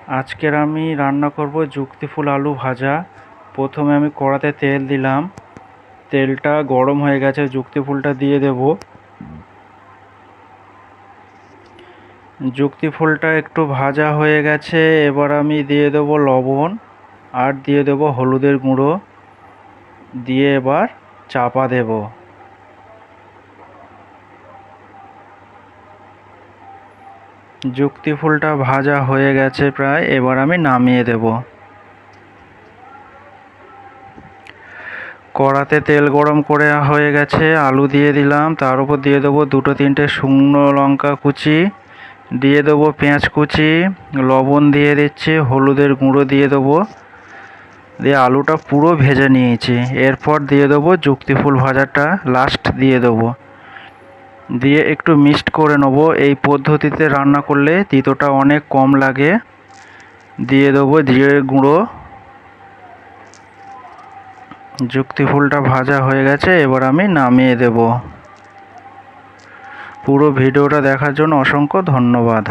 আজকের আমি রান্না করব যুক্তিফুল আলু ভাজা। প্রথমে আমি কড়াতে তেল দিলাম, তেলটা গরম হয়ে গেছে, যুক্তিফুলটা দিয়ে দেব। যুক্তিফুলটা একটু ভাজা হয়ে গেছে, এবার আমি দিয়ে দেব লবণ আর দিয়ে দেব হলুদের গুঁড়ো, দিয়ে এবার চাপা দেব। যুক্তিফুলটা ভাজা হয়ে গেছে প্রায়, এবার আমি নামিয়ে দেব। কড়াতে তেল গরম করে হয়ে গেছে, আলু দিয়ে দিলাম, তার উপর দিয়ে দেবো 2-3টে শুকনো লঙ্কা কুচি, দিয়ে দেবো পেঁয়াজ কুচি, লবণ দিয়ে দিচ্ছি, হলুদের গুঁড়ো দিয়ে দেবো, দিয়ে আলুটা পুরো ভেজে নিয়েছি। এরপর দিয়ে দেবো যুক্তিফুল ভাজাটা, লাস্ট দিয়ে দেবো, দিয়ে একটু মিক্সড করে নেবো। এই পদ্ধতিতে রান্না করলে তিতোটা অনেক কম লাগে। দিয়ে দেবো জিরে গুঁড়ো। যুক্তিফুলটা ভাজা হয়ে গেছে, এবার আমি নামিয়ে দেব। পুরো ভিডিওটা দেখার জন্য অসংখ্য ধন্যবাদ।